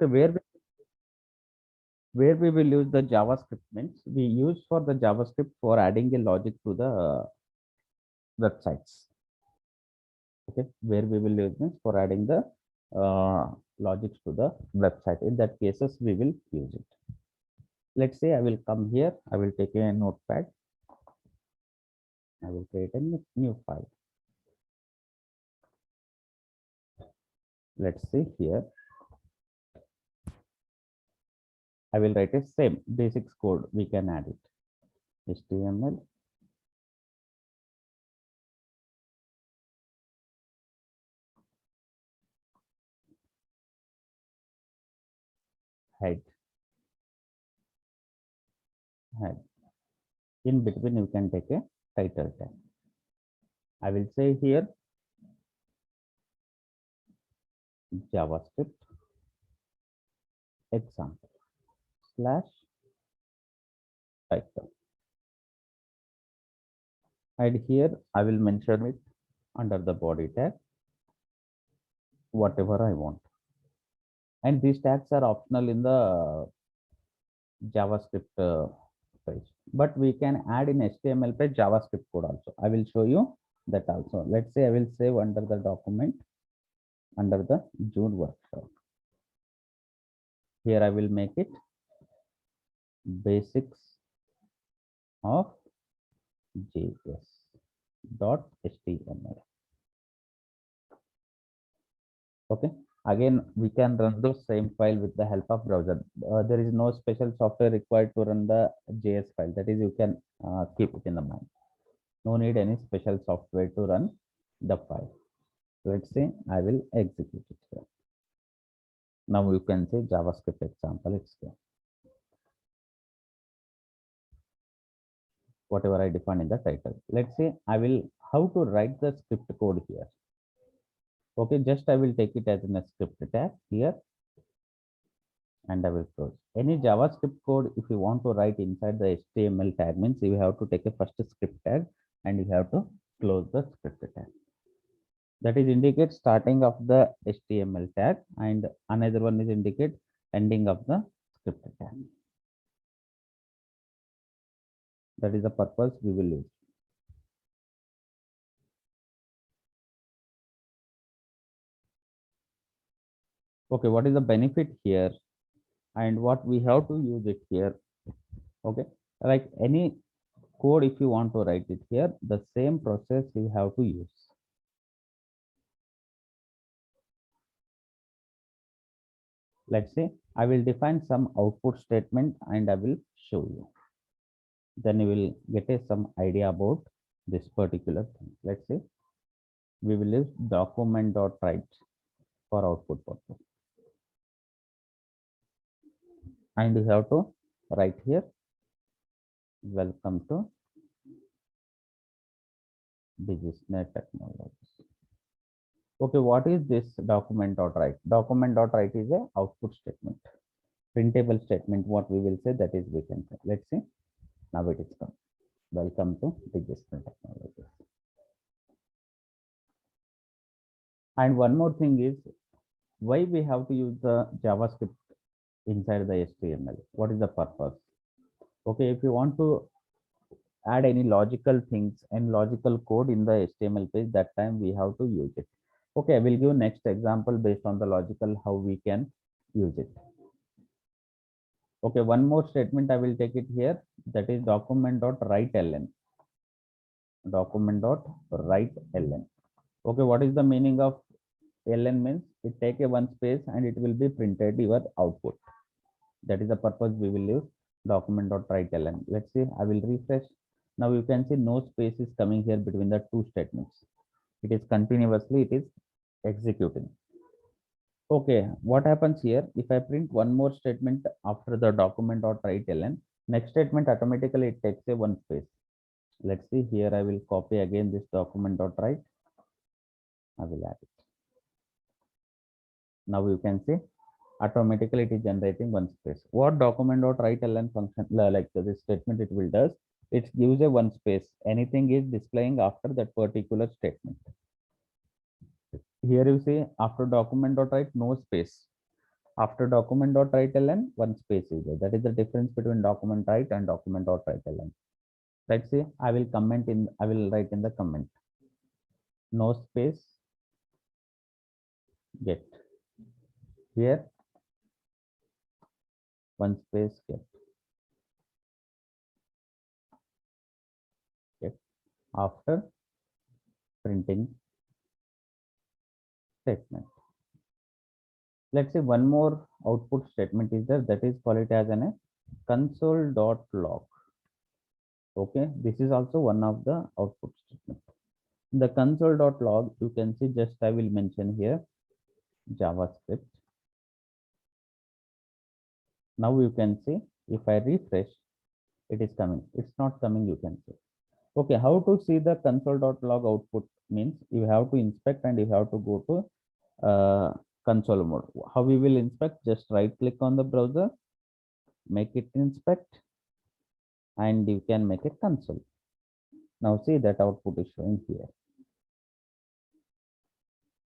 Okay, where we will use the JavaScript means we use for the JavaScript for adding a logic to the websites. Okay, where we will use this for adding the logics to the website. In that cases, we will use it. Let's say I will come here. I will take a notepad. I will create a new file. Let's see here. I will write a same basics code. We can add it. HTML. Head. Head. In between, you can take a title tag. I will say here JavaScript example / title. And here I will mention it under the body tag, whatever I want. And these tags are optional in the JavaScript page, but we can add in HTML page JavaScript code also. I will show you that also. Let's say I will save under the document under the June workshop. Here I will make it basics of JS.html. Okay. Again, we can run the same file with the help of browser. There is no special software required to run the JS file. That is, you can keep it in the mind. No need any special software to run the file. Let's say I will execute it here. Now you can say JavaScript example. It's there. Whatever I define in the title. Let's say I will how to write the script code here. Okay, just I will take it as in a script tag here. And I will close. Any JavaScript code, if you want to write inside the HTML tag, means you have to take a first script tag and you have to close the script tag. That is indicate starting of the HTML tag, and another one is indicate ending of the script tag. That is the purpose we will use. Okay, what is the benefit here and what we have to use it here? Okay, like any code, if you want to write it here, the same process you have to use. Let's say I will define some output statement and I will show you. Then you will get some idea about this particular thing. Let's say we will use document.write for output purpose. And you have to write here, welcome to DigiSnare Technologies. Okay, what is this document.write? Document.write is a output statement, printable statement. What we will say, that is we can say. Let's see. Now it is come. Welcome to DigiSnare Technologies. And one more thing is why we have to use the JavaScript inside the HTML. What is the purpose? Okay, if you want to add any logical things and logical code in the HTML page, that time we have to use it. Okay, I will give next example based on the logical how we can use it. Okay, one more statement I will take it here, that is document.writeln. Document.writeln. Okay, what is the meaning of ln? Means it take a one space and it will be printed your output. That is the purpose we will use document.writeln. Let's see, I will refresh. Now you can see no space is coming here between the two statements. It is continuously, it is executing. Okay, what happens here? If I print one more statement after the document.writeln, next statement automatically it takes a one space. Let's see here, I will copy again this document.write. I will add it. Now you can see automatically it is generating one space. What document.writeln function like this statement it will does, it gives a one space. Anything is displaying after that particular statement. Here you see after document.write no space. After document dot write ln, one space is there. That is the difference between document write and document dot write ln. Let's see, I will write in the comment, no space, get. Here, one space, get. After printing statement. Let's say one more output statement is there, that is call it as a console.log. Okay, this is also one of the output statement. The console.log, you can see, just I will mention here JavaScript. Now you can see, if I refresh, it is coming. It's not coming, you can see. Okay, how to see the console.log output means you have to inspect and you have to go to console mode. How we will inspect? Just right click on the browser, make it inspect, and you can make it console. Now see that output is showing here.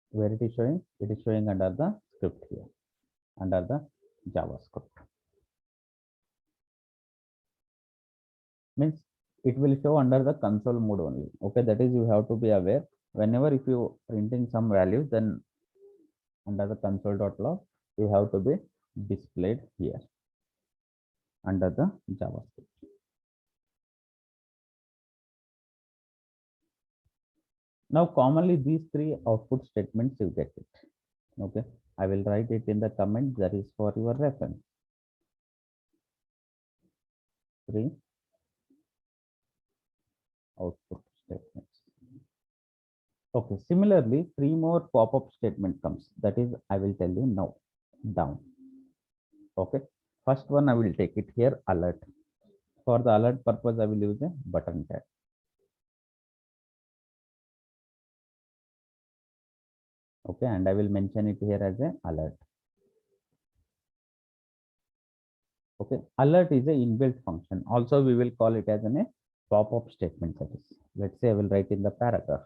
Where it is showing? It is showing under the script here, under the JavaScript. Means it will show under the console mode only. Okay, that is you have to be aware. Whenever if you printing some values, then under the console.log, you have to be displayed here under the JavaScript. Now commonly these three output statements you get it. Okay, I will write it in the comment, that is for your reference. 3 output statements. Okay, similarly, 3 more pop-up statement comes. That is, I will tell you now, down. Okay, first one I will take it here, alert. For the alert purpose, I will use a button tag. Okay, and I will mention it here as a alert. Okay, alert is a inbuilt function. Also, we will call it as a pop-up statement. That is, let's say I will write in the paragraph.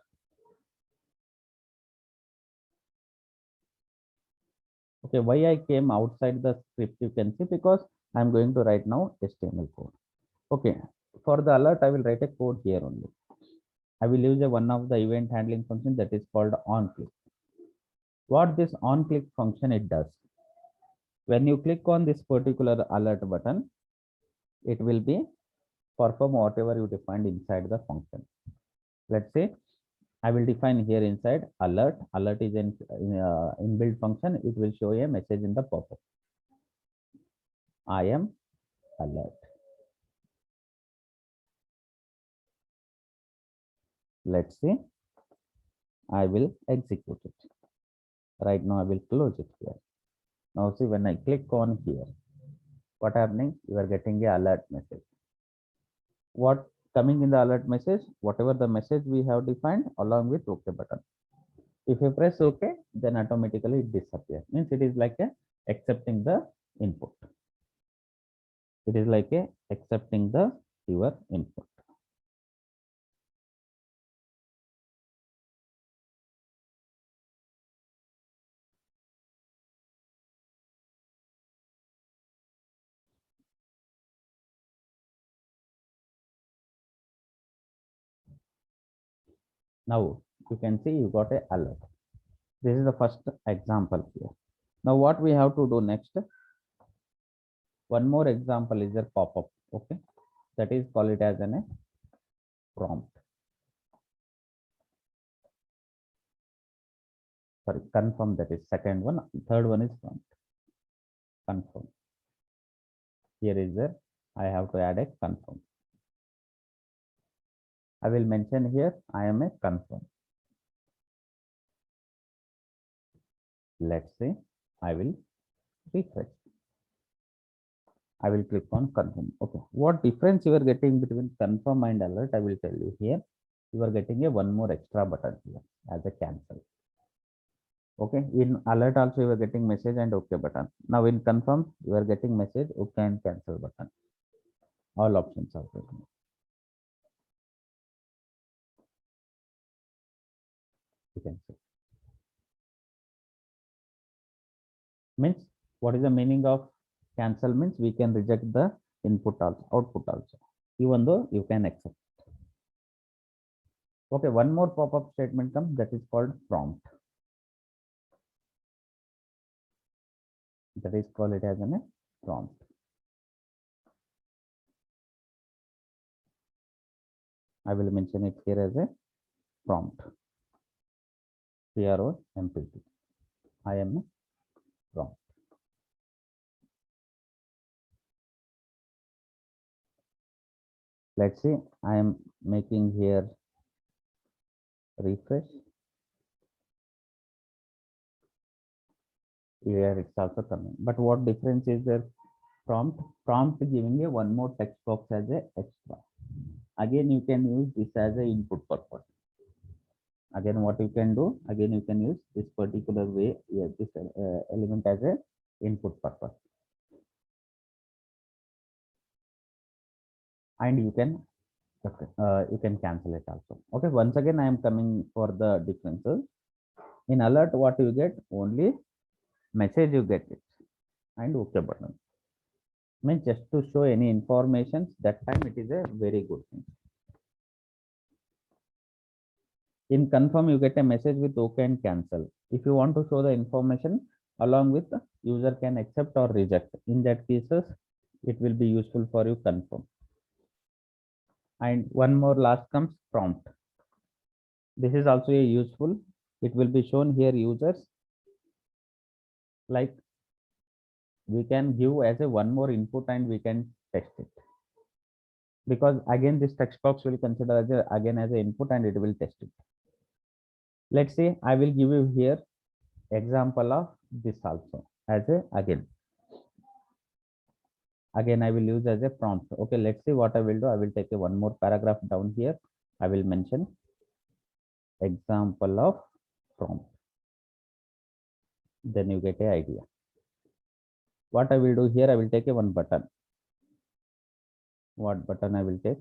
Okay, why I came outside the script, you can see, because I'm going to write now HTML code. Okay, for the alert, I will write a code here only. I will use one of the event handling function that is called onClick. What this onClick function it does, when you click on this particular alert button, it will be perform whatever you defined inside the function. Let's say I will define here inside alert. Alert is an inbuilt function. It will show a message in the pop-up. I am alert. Let's see. I will execute it. Right now, I will close it here. Now see, when I click on here, what happening? You are getting a alert message. What coming in the alert message? Whatever the message we have defined along with OK button. If you press OK, then automatically it disappears. Means it is like a accepting the input. It is like a accepting the your input. Now you can see you got a alert. This is the first example here. Now what we have to do next? One more example is a pop-up. Okay, that is call it as a prompt. Sorry, confirm, that is second one. Third one is prompt. Confirm. Here is there. I have to add a confirm. I will mention here I am a confirm. Let's say I will refresh. I will click on confirm. Okay, what difference you are getting between confirm and alert, I will tell you here. You are getting a one more extra button here as a cancel. Okay, in alert also you are getting message and OK button. Now in confirm you are getting message, OK and cancel button. All options are there. You can see. Means What is the meaning of cancel? Means we can reject the input also, output also, even though you can accept. Okay, one more pop-up statement comes, that is called prompt. That is called it as a prompt. I will mention it here as a prompt. PROMPT. I am a prompt. Let's see, I am making here refresh. Here it's also coming. But what difference is there? Prompt giving a one more text box as a extra. Again, you can use this as a input purpose. Again, what you can do? Again, you can use this particular way, this element as a input purpose. And you can cancel it also. Okay, once again, I am coming for the differences. In alert, what you get? Only message you get it, and OK button. Means just to show any information, that time it is a very good thing. In confirm, you get a message with OK and cancel. If you want to show the information along with user can accept or reject. In that cases, it will be useful for you confirm. And one more last comes prompt. This is also a useful. It will be shown here users. Like we can give as a one more input and we can test it. Because again, this text box will consider as again as an input and it will test it. Let's say I will give you here example of this also as a again I will use as a prompt. Okay, let's see what I will do. I will take a one more paragraph down here. I will mention example of prompt. Then you get an idea. What I will do here, I will take a one button. What button I will take?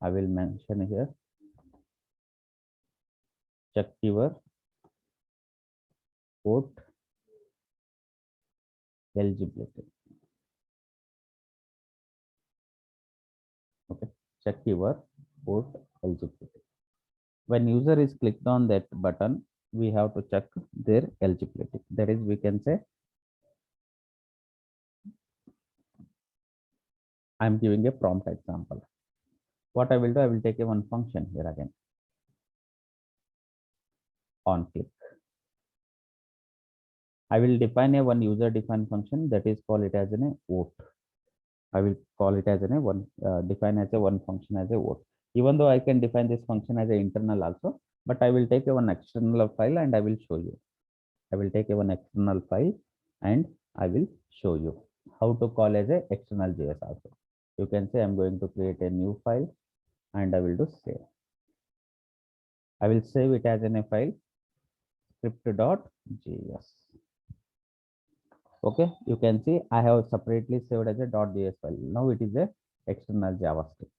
I will mention here check your port eligibility. Okay, check your port eligibility. When user is clicked on that button, we have to check their eligibility. That is, we can say I'm giving a prompt example. What I will do, I will take a one function here again. On click. I will define a one user defined function that is call it as a vote. I will call it as a one define as a one function as a vote. Even though I can define this function as an internal also, but I will take a one external file and I will show you. I will take a one external file and I will show you how to call as a external JS also. You can say I'm going to create a new file and I will do save. I will save it as in a file script.js. Okay, you can see I have separately saved as a .js file. Now it is a external JavaScript.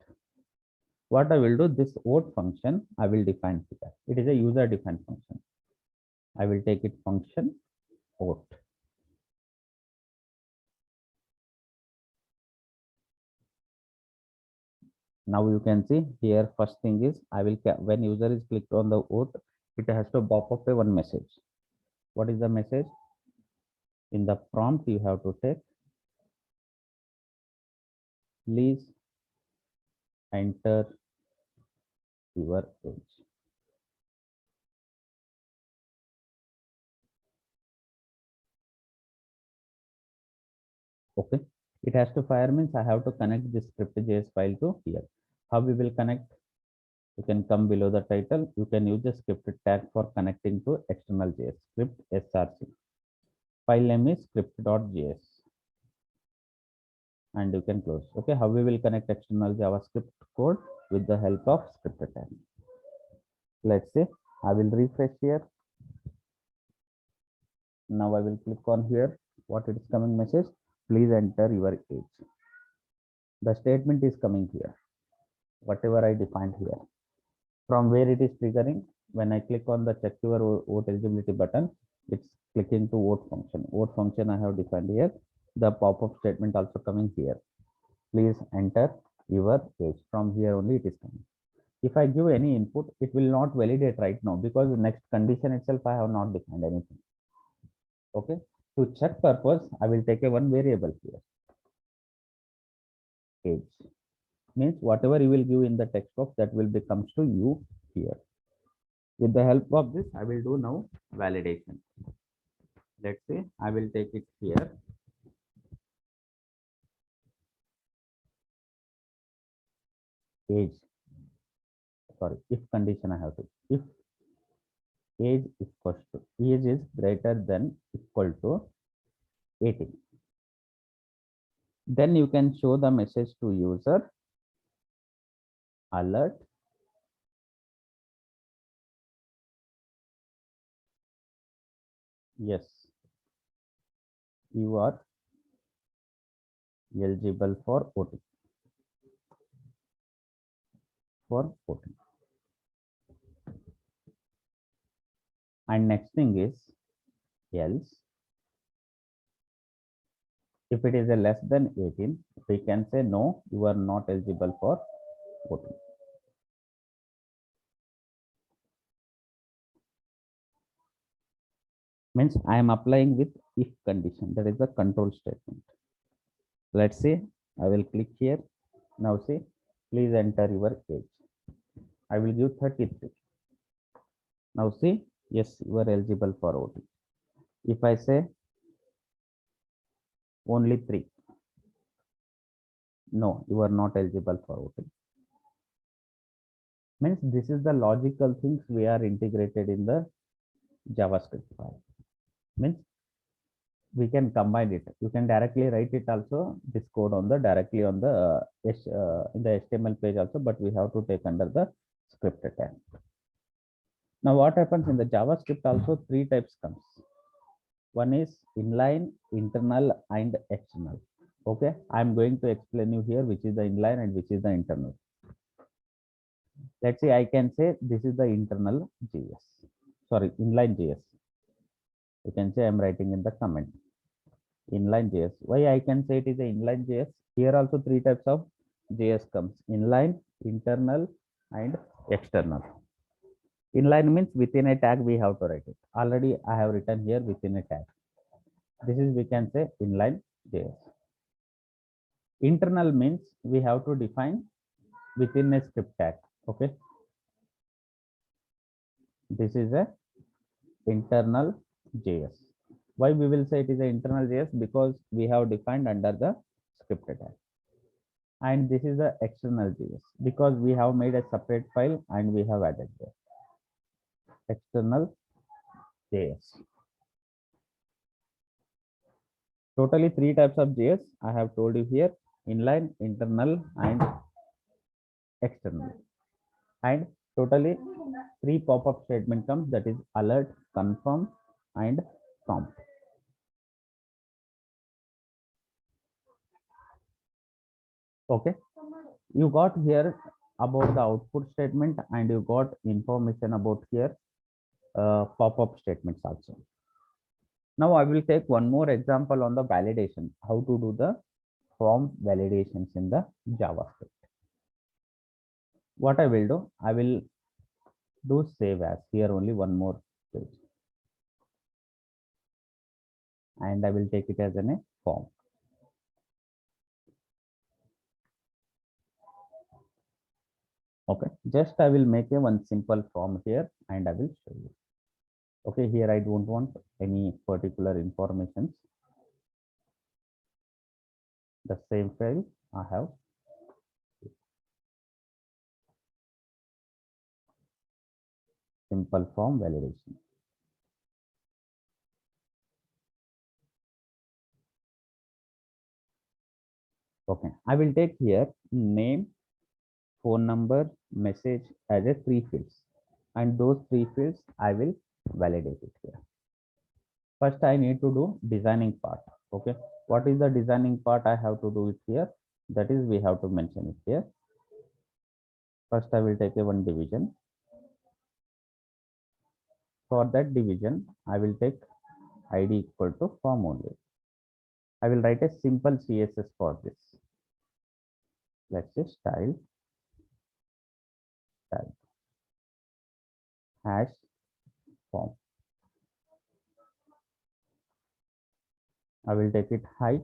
What I will do, this vote function I will define here. It is a user defined function. I will take it function vote. Now you can see here first thing is I will when user is clicked on the vote, it has to pop up a one message. What is the message? In the prompt you have to take please enter your age. Okay, it has to fire means I have to connect this script.js file to here. How we will connect? You can come below the title. You can use the script tag for connecting to external JS script src. File name is script.js and you can close. Okay, how we will connect external JavaScript code with the help of script tag. Let's say I will refresh here. Now I will click on here. What it is coming message? Please enter your age. The statement is coming here. whatever I defined here. From where it is triggering? When I click on the check your vote eligibility button, it's clicking to vote function. Vote function I have defined here. The pop-up statement also coming here. Please enter your age. From here only it is coming. If I give any input, it will not validate right now because the next condition itself I have not defined anything. Okay. To check purpose, I will take a one variable here. Age means whatever you will give in the text box, that will becomes to you here. With the help of this, I will do now validation. Let's say I will take it here. Age, sorry, if condition I have to, if age is greater than equal to 18, then you can show the message to user alert yes, you are eligible for voting. And next thing is else. If it is a less than 18, we can say no, you are not eligible for voting. Means I am applying with if condition. That is the control statement. Let's say I will click here. Now say, please enter your age. I will give 33. Now see, yes, you are eligible for voting. If I say only 3, no, you are not eligible for voting. Means this is the logical things we are integrated in the JavaScript file. Means we can combine it. You can directly write it also, this code on the directly on the in the HTML page also, but we have to take under the script tag. Now what happens in the JavaScript also, 3 types comes. One is inline, internal, and external. Okay, I'm going to explain you here which is the inline and which is the internal. Let's say I can say this is the internal JS. Sorry, inline JS. You can say I'm writing in the comment. Inline JS. Why I can say it is a inline JS? Here also 3 types of JS comes: inline, internal, and external. Inline means within a tag we have to write it. Already I have written here within a tag. This is we can say inline JS. Internal means we have to define within a script tag. Okay. This is a internal JS. Why we will say it is an internal JS? Because we have defined under the script tag. And this is the external JS because we have made a separate file and we have added there. External JS. Totally 3 types of JS I have told you here: inline, internal, and external. And totally 3 pop-up statement comes, that is alert, confirm, and prompt. Okay, you got here about the output statement and you got information about here pop-up statements also. Now I will take one more example on the validation, how to do the form validations in the JavaScript. What I will do, I will do save as here only one more page, and I will take it as a form. Okay, just I will make a one simple form here and I will show you. Okay, here I don't want any particular information. The same file I have. Simple form validation. Okay, I will take here name, phone number, message as a 3 fields, and those 3 fields I will validate it here. First I need to do designing part. Okay, what is the designing part I have to do it here? That is we have to mention it here. First, I will take a one division. For that division, I will take id equal to form only. I will write a simple CSS for this. Let's say style hash form. I will take it height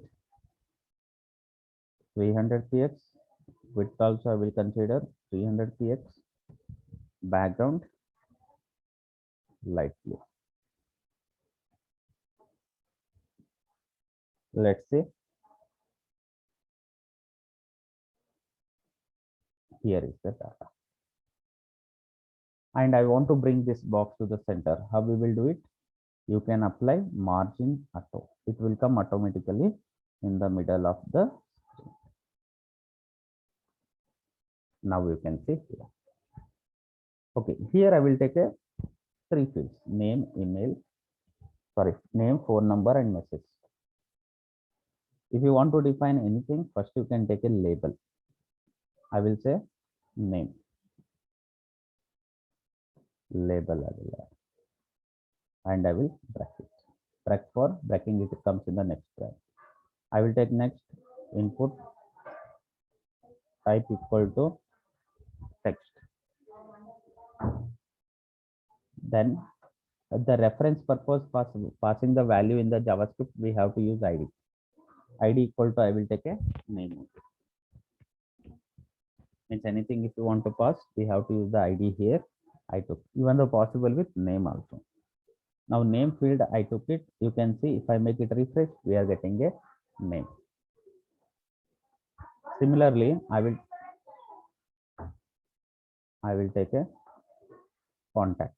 300 px, width also I will consider 300 px, background light blue. Let's say here is the data. And I want to bring this box to the center. How we will do it? You can apply margin auto. It will come automatically in the middle of the screen. Now you can see here. Okay, here I will take a three fields: name, name, phone number, and message. If you want to define anything, first you can take a label. I will say name. Label I will add, and I will bracket. For bracking it comes in the next bracket. I will take next input type equal to text. Then the reference purpose passing the value in the JavaScript, we have to use ID. ID equal to I will take a name. Means anything if you want to pass, we have to use the ID here. I took, even though possible with name also. Now name field I took it. You can see if I make it refresh, we are getting a name. Similarly, I will take a contact.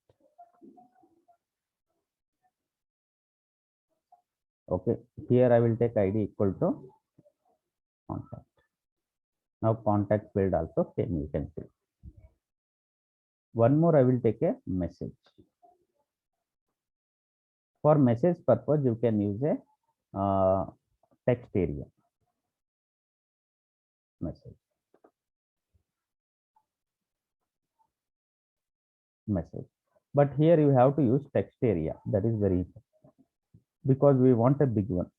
Okay, here I will take ID equal to contact. Now contact field also same, you can see. One more, I will take a message. For message purpose, you can use a text area. Message. But here you have to use text area. That is very important because we want a big one.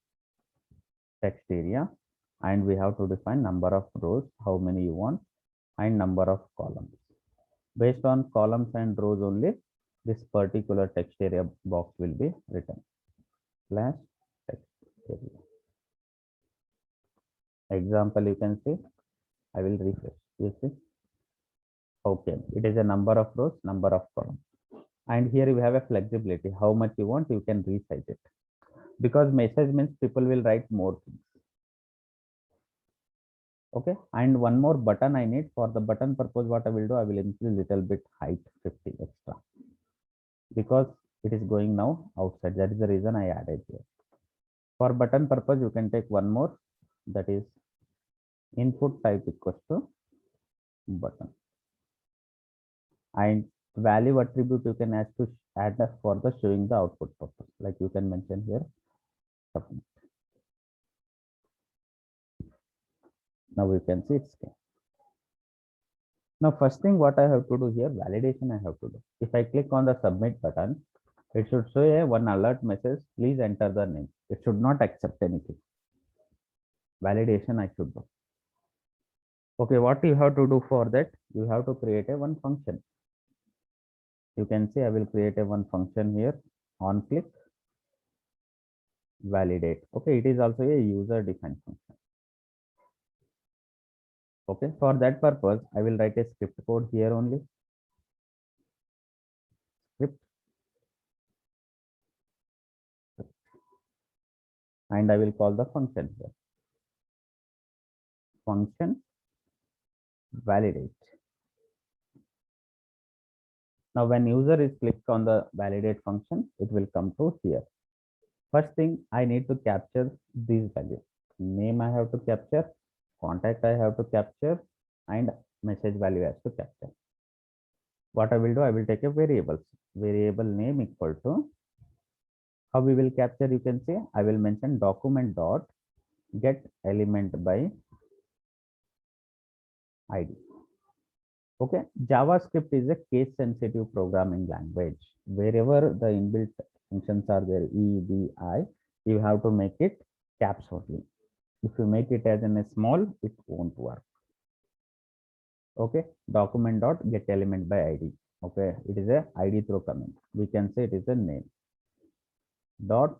Text area, and we have to define number of rows, how many you want, and number of columns. Based on columns and rows only, this particular text area box will be written. Slash text area. Example, you can see. I will refresh. You see. Okay, it is a number of rows, number of columns. And here you have a flexibility. How much you want, you can resize it. Because message means people will write more things. Okay, and one more button I need. For the button purpose, what I will do, I will increase little bit height 50 extra. Because it is going now outside. That is the reason I added here. For button purpose, you can take one more. That is input type equals to button. And value attribute you can add for the showing the output purpose. Like you can mention here submit. Now you can see it's came. Now first thing what I have to do here, validation I have to do. If I click on the submit button, it should show a one alert message. Please enter the name. It should not accept anything. Validation I should do. Okay, what you have to do for that? You have to create a one function. You can see I will create a one function here. On click validate. Okay, it is also a user defined function. Okay, for that purpose, I will write a script code here only. Script. And I will call the function here. Function validate. Now, when user is clicked on the validate function, it will come to here. First thing, I need to capture these values. Name I have to capture, contact I have to capture, and message value has to capture. What I will do, I will take a variable name equal to, how we will capture, you can see, I will mention document dot get element by ID. Okay, JavaScript is a case sensitive programming language. Wherever the inbuilt functions are there, E, B, I, you have to make it caps only. If you make it as in a small, it won't work. Okay, document dot get element by ID. Okay, it is a ID throw comment. We can say it is a name dot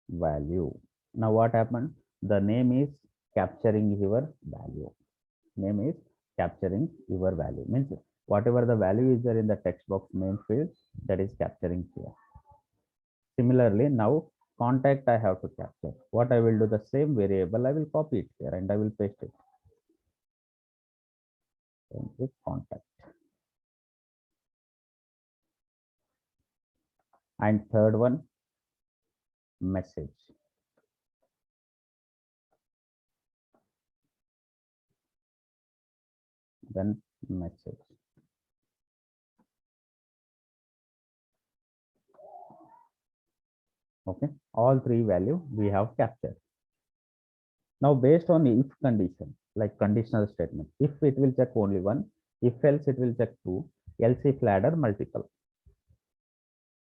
value. Now what happened? The name is capturing your value. Name is capturing your value. Means whatever the value is there in the text box name field, that is capturing here. Similarly, now contact I have to capture. What I will do, the same variable, I will copy it here and I will paste it. Contact. And third one, message. Then message. Okay, all three value we have captured. Now based on if condition, like conditional statement, if it will check only one, if else it will check two, else if ladder multiple.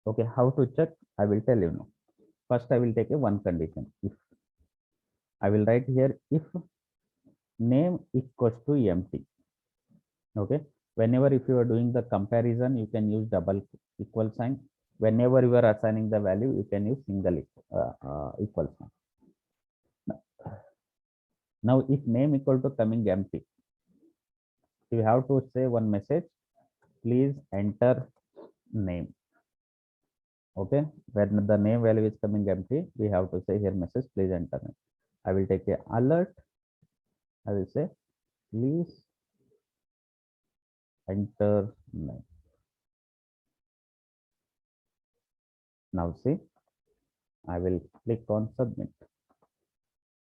Okay, how to check? I will tell you now. First, I will take a one condition. If I will write here if name equals to empty. Okay, whenever if you are doing the comparison, you can use double equal sign. Whenever you are assigning the value, you can use single equal sign. Now, if name equal to coming empty, you have to say one message, please enter name. Okay, when the name value is coming empty, we have to say here message, please enter name. I will take a alert. I will say, please enter name. Now see, I will click on submit.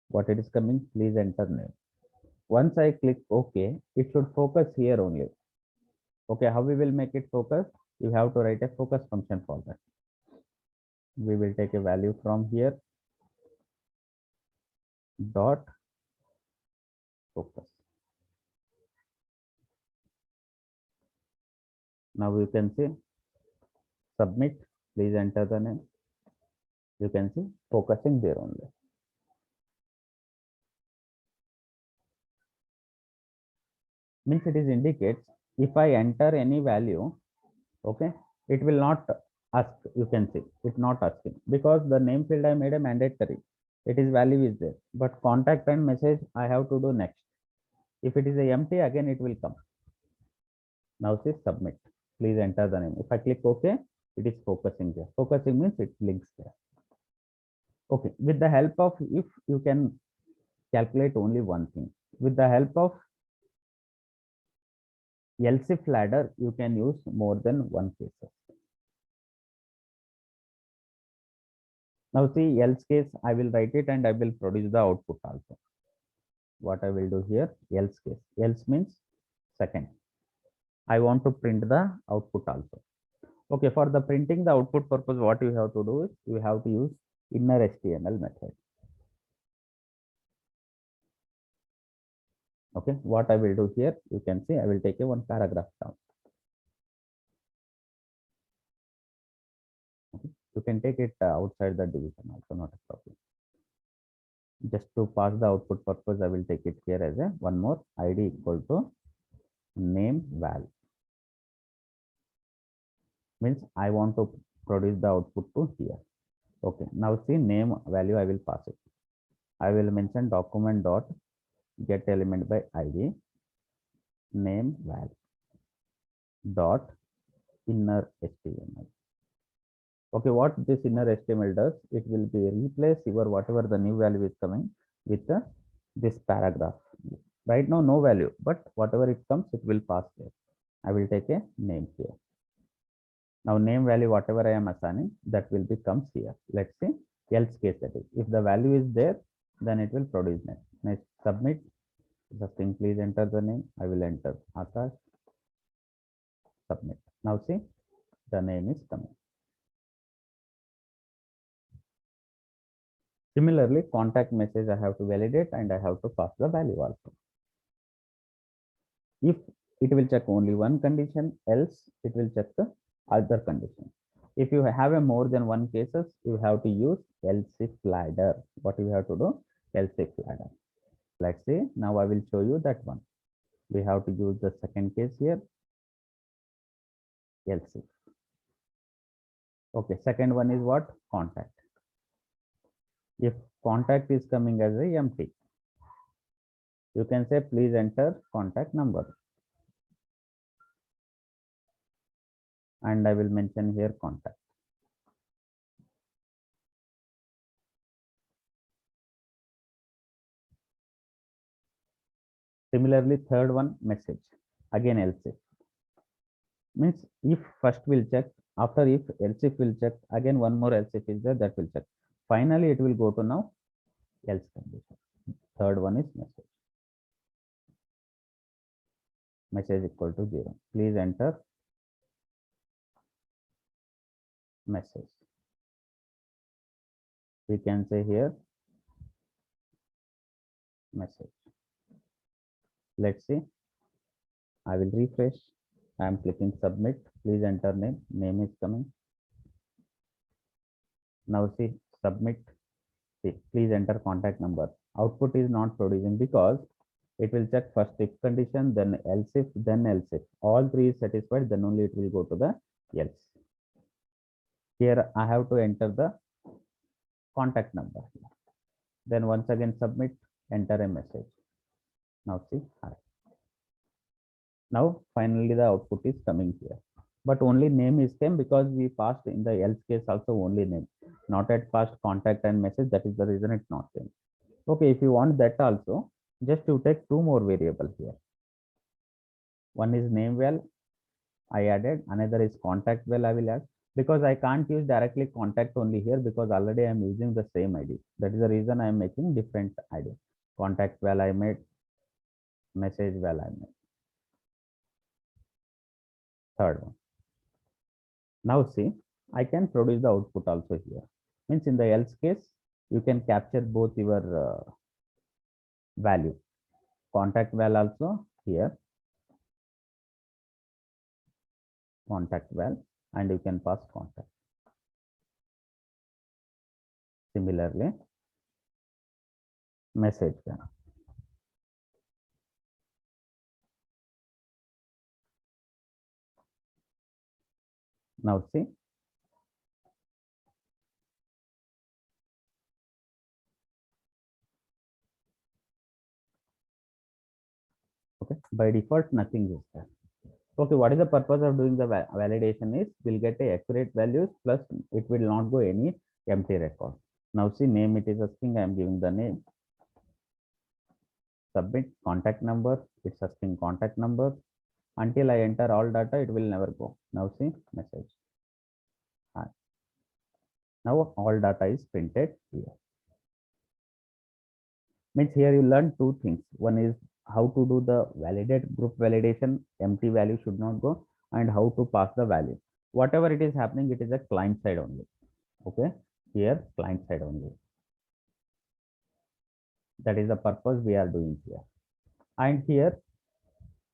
What it is coming, please enter name. Once I click OK, it should focus here only. Okay, how we will make it focus? You have to write a focus function for that. We will take a value from here, dot focus. Now you can see submit, please enter the name. You can see focusing there only. Means it is indicates if I enter any value, okay, it will not ask. You can see it not asking because the name field I made a mandatory. It is value is there, but contact and message I have to do next. If it is a empty, again it will come. Now say submit. Please enter the name. If I click OK, it is focusing there. Focusing means it links there. Okay. With the help of if, you can calculate only one thing. With the help of else if ladder, you can use more than one cases. Now see else case, I will write it and I will produce the output also. What I will do here, else case. Else means second. I want to print the output also. Okay, for the printing the output purpose, what you have to do is you have to use inner HTML method. Okay, what I will do here, you can see I will take a one paragraph down. Okay. You can take it outside the division also, not a problem. Just to pass the output purpose, I will take it here as a one more ID equal to name val. Means I want to produce the output to here. Okay, now see name value I will pass it. I will mention document dot get element by ID name val dot inner HTML. Okay, what this inner HTML does, it will be replace your whatever the new value is coming with this paragraph. Right now, no value, but whatever it comes, it will pass there. I will take a name here. Now, name value, whatever I am assigning, that will be comes here. Let's see, else case that is. If the value is there, then it will produce next. Next, submit. The thing, please enter the name. I will enter Akash. Submit. Now, see, the name is coming. Similarly, contact message I have to validate and I have to pass the value also. If it will check only one condition, else it will check the other condition. If you have a more than one cases, you have to use else if ladder. What you have to do? Else if ladder. Let's see. Now I will show you that one. We have to use the second case here. Else if. Okay, second one is what? Contact. If contact is coming as a empty, you can say please enter contact number. And I will mention here contact. Similarly, third one, message. Again, else if. Means if first will check, after if else if will check, again one more else if is there, that will check. Finally, it will go to now else condition. Third one is message. Message equal to 0. Please enter message. We can say here message. Let's see. I will refresh. I am clicking submit. Please enter name. Name is coming. Now see submit. See, please enter contact number. Output is not producing because it will check first if condition, then else if, then else if. All three is satisfied, then only it will go to the else. Here I have to enter the contact number. Then once again submit, enter a message. Now see, hi. Now finally the output is coming here. But only name is came because we passed in the else case also only name, not at past contact and message. That is the reason it's not came. Okay, if you want that also, just you take two more variable here. One is name val, I added. Another is contact val, I will add. Because I can't use directly contact only here because already I am using the same ID. That is the reason I am making different ID. Contact val I made, message val I made. Third one. Now see, I can produce the output also here. Means in the else case, you can capture both your value. Contact val also here. Contact val, and you can pass contact. Similarly, message val. Now see, okay, by default nothing is there. Okay, what is the purpose of doing the validation is we'll get a accurate values plus it will not go any empty record. Now see, name it is a string, I am giving the name. Submit contact number, it's a string contact number. Until I enter all data, it will never go. Now see, message. Hi. Now all data is printed here. Means here you learn two things. One is how to do the validate group validation, empty value should not go, and how to pass the value. Whatever it is happening, it is a client side only. Okay, here client side only. That is the purpose we are doing here. And here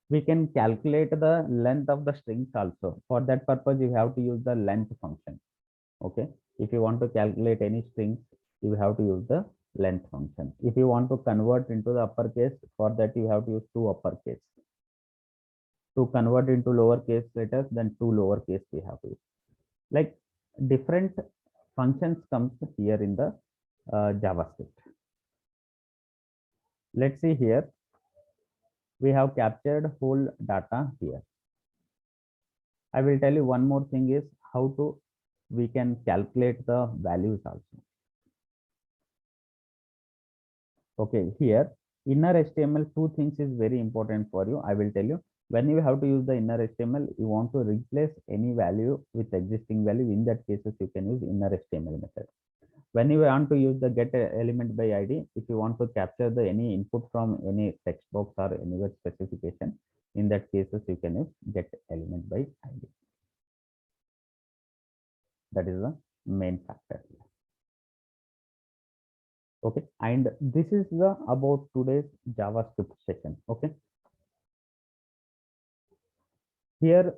we can calculate the length of the strings also. For that purpose, you have to use the length function. Okay, if you want to calculate any strings, you have to use the length function. If you want to convert into the uppercase, for that you have to use two uppercase. To convert into lowercase letters, then two lowercase we have to use. Like different functions comes here in the JavaScript. Let's see here. We have captured whole data here. I will tell you one more thing is how to we can calculate the values also. Okay, here inner HTML, two things is very important for you. I will tell you when you have to use the inner HTML, you want to replace any value with existing value. In that cases, you can use inner HTML method. When you want to use the get element by ID, if you want to capture the any input from any text box or any word specification, in that cases you can use get element by ID. That is the main factor here. Okay, and this is the about today's JavaScript session. Okay, Here